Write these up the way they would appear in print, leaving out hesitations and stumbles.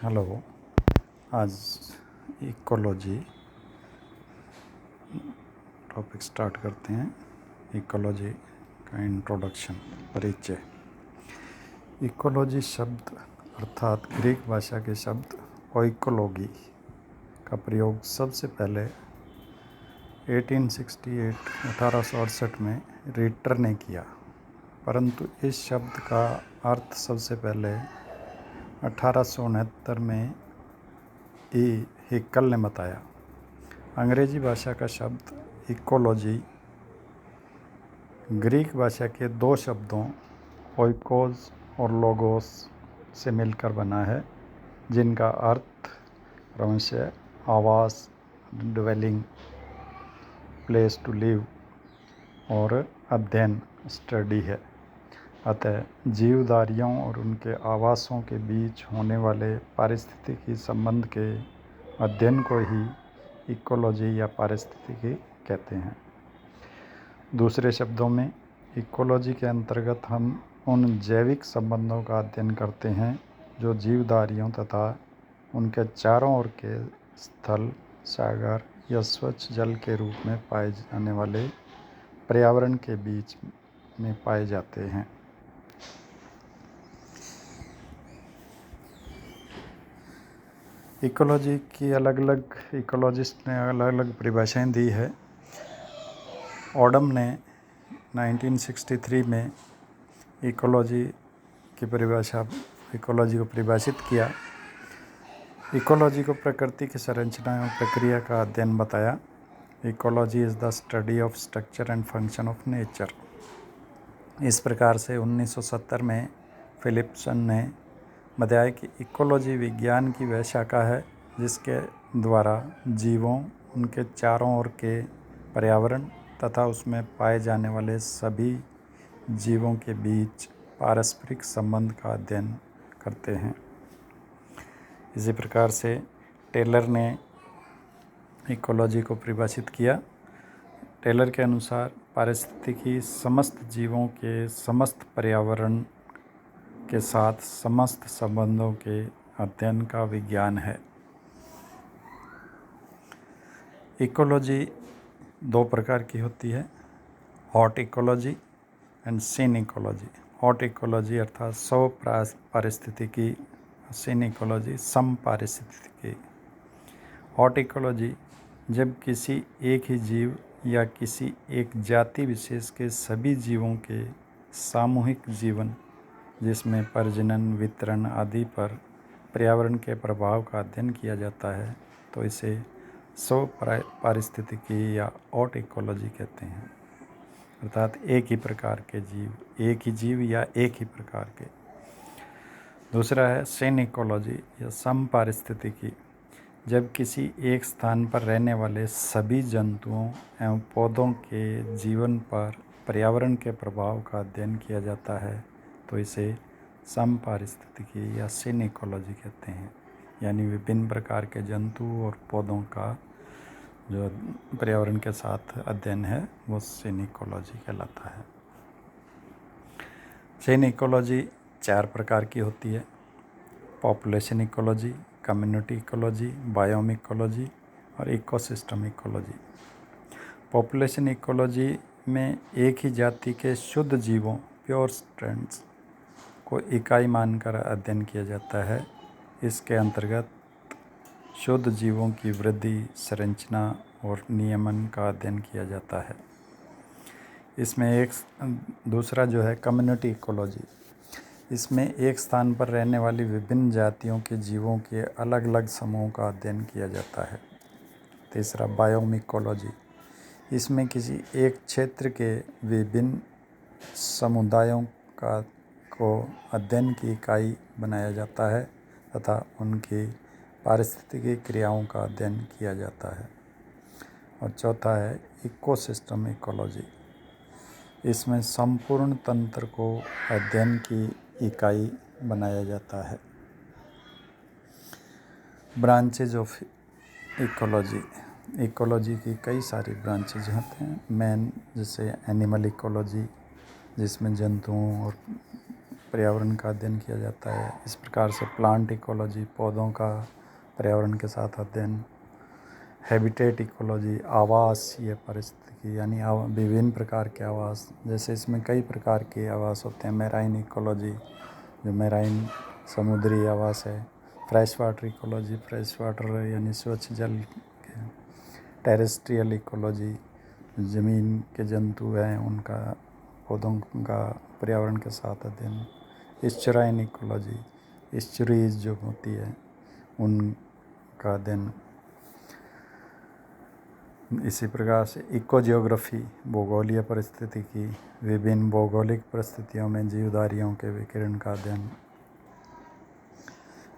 Hello. आज ecology topic start करते हैं। इकोलॉजी का इंट्रोडक्शन, परिचय। इकोलॉजी शब्द अर्थात ग्रीक भाषा के शब्द ओइकोलॉगी का प्रयोग सबसे पहले 1868 में रिटर ने किया, परंतु इस शब्द का अर्थ सबसे पहले 1869 में हिकल ने बताया। अंग्रेजी भाषा का शब्द इकोलॉजी ग्रीक भाषा के दो शब्दों ओइकोस और लोगोस से मिलकर बना है, जिनका अर्थ क्रमशः आवास, ड्वेलिंग, प्लेस टू लिव और अध्ययन, स्टडी है। अतः जीवधारियों और उनके आवासों के बीच होने वाले पारिस्थितिकी संबंध के अध्ययन को ही इकोलॉजी या पारिस्थितिकी कहते हैं। दूसरे शब्दों में, इकोलॉजी के अंतर्गत हम उन जैविक संबंधों का अध्ययन करते हैं जो जीवधारियों तथा उनके चारों ओर के स्थल, सागर या स्वच्छ जल के रूप में पाए जाने वाले पर्यावरण के बीच में पाए जाते हैं। इकोलॉजी की इकोलॉजिस्ट ने अलग अलग परिभाषाएं दी है। ऑडम ने 1963 में इकोलॉजी को परिभाषित किया। इकोलॉजी को प्रकृति की संरचना एवं प्रक्रिया का अध्ययन बताया। Ecology is the study of structure and function of nature. इस प्रकार से 1970 में फिलिप्सन ने बताया कि इकोलॉजी विज्ञान की वह शाखा है जिसके द्वारा जीवों, उनके चारों ओर के पर्यावरण तथा उसमें पाए जाने वाले सभी जीवों के बीच पारस्परिक संबंध का अध्ययन करते हैं। इसी प्रकार से टेलर ने इकोलॉजी को परिभाषित किया। टेलर के अनुसार पारिस्थितिकी समस्त जीवों के समस्त पर्यावरण के साथ समस्त संबंधों के अध्ययन का विज्ञान है। इकोलॉजी दो प्रकार की होती है, autecology and synecology. Autecology अर्थात स्व पारिस्थितिकी, सीन इकोलॉजी सम पारिस्थितिकी। हॉट इकोलॉजी जब किसी एक ही जीव या किसी एक जाति विशेष के सभी जीवों के सामूहिक जीवन, जिसमें प्रजनन, वितरण आदि पर पर्यावरण के प्रभाव का अध्ययन किया जाता है, तो इसे स्व पारिस्थितिकी या हॉट इकोलॉजी कहते हैं। अर्थात एक ही प्रकार के जीव या एक ही प्रकार के। दूसरा है सीन इकोलॉजी या सम पारिस्थितिकी। जब किसी एक स्थान पर रहने वाले सभी जंतुओं एवं पौधों के जीवन पर पर्यावरण के प्रभाव का अध्ययन किया जाता है, तो इसे सम पारिस्थितिकी या सीन इकोलॉजी कहते हैं। यानी विभिन्न प्रकार के जंतु और पौधों का जो पर्यावरण के साथ अध्ययन है वो सीन इकोलॉजी कहलाता है। सीन इकोलॉजी चार प्रकार की होती है, population ecology, community ecology, biome ecology और इकोसिस्टम इकोलॉजी। पॉपुलेशन इकोलॉजी में एक ही जाति के शुद्ध जीवों, प्योर स्ट्रेंड्स को इकाई मानकर अध्ययन किया जाता है। इसके अंतर्गत शुद्ध जीवों की वृद्धि, संरचना और नियमन का अध्ययन किया जाता है। इसमें दूसरा जो है कम्युनिटी इकोलॉजी। इसमें एक स्थान पर रहने वाली विभिन्न जातियों के जीवों के अलग अलग समूहों का अध्ययन किया जाता है। तीसरा बायोम इकोलॉजी। इसमें किसी एक क्षेत्र के विभिन्न समुदायों को अध्ययन की इकाई बनाया जाता है तथा उनकी पारिस्थितिकी क्रियाओं का अध्ययन किया जाता है। और चौथा है इकोसिस्टम इकोलॉजी। इसमें संपूर्ण तंत्र को अध्ययन की इकाई बनाया जाता है। Branches of ecology. इकोलॉजी की कई सारी ब्रांचेज होते हैं। मेन जैसे एनिमल इकोलॉजी, जिसमें जंतुओं और पर्यावरण का अध्ययन किया जाता है। इस प्रकार से प्लांट इकोलॉजी, पौधों का पर्यावरण के साथ अध्ययन, हैबिटेट इकोलॉजी, आवासीय पारिस्थितिकी यानी विभिन्न प्रकार के आवास, जैसे इसमें कई प्रकार के आवास होते हैं। मैराइन इकोलॉजी, जो मैराइन समुद्री आवास है। Fresh water ecology, fresh water यानी स्वच्छ जल के। टेरेस्ट्रियल इकोलॉजी, ज़मीन के जंतु हैं उनका, पौधों का पर्यावरण के साथ अध्ययन। इस्चुराइन इकोलॉजी, इस्चुरीज जो होती है उनका अध्ययन। इसी प्रकार से इको जियोग्राफी, भूगोलीय परिस्थिति की, विभिन्न भौगोलिक परिस्थितियों में जीवधारियों के विकिरण का अध्ययन।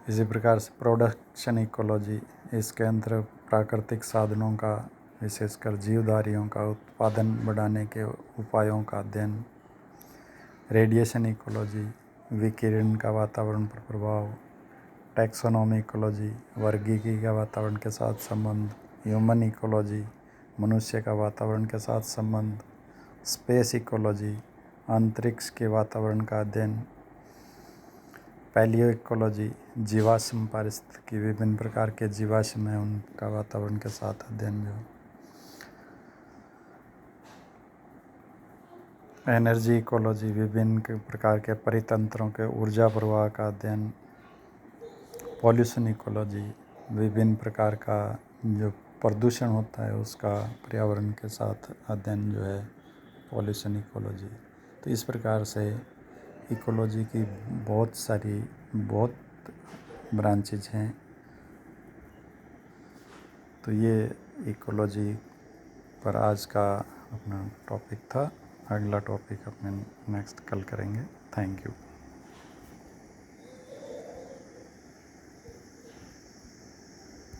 इसी प्रकार से प्रोडक्शन इकोलॉजी, इसके अंतर प्राकृतिक साधनों का, विशेषकर जीवधारियों का उत्पादन बढ़ाने के उपायों का अध्ययन। रेडिएशन इकोलॉजी, विकिरण का वातावरण पर प्रभाव। टैक्सोनॉमी इकोलॉजी, वर्गीकी का वातावरण के साथ संबंध। ह्यूमन इकोलॉजी, मनुष्य का वातावरण के साथ संबंध। स्पेस इकोलॉजी, अंतरिक्ष के वातावरण का अध्ययन। पैलियो इकोलॉजी, जीवाश्म पारिस्थितिकी, विभिन्न प्रकार के जीवाश्म हैं उनका वातावरण के साथ अध्ययन। जो एनर्जी इकोलॉजी, विभिन्न प्रकार के परितंत्रों के ऊर्जा प्रवाह का अध्ययन। पॉल्यूशन इकोलॉजी, विभिन्न प्रकार का जो प्रदूषण होता है उसका पर्यावरण के साथ अध्ययन जो है पॉल्यूशन इकोलॉजी। तो इस प्रकार से इकोलॉजी की बहुत ब्रांचेज हैं। तो ये इकोलॉजी पर आज का अपना टॉपिक था। अगला टॉपिक अपने नेक्स्ट कल करेंगे। Thank you.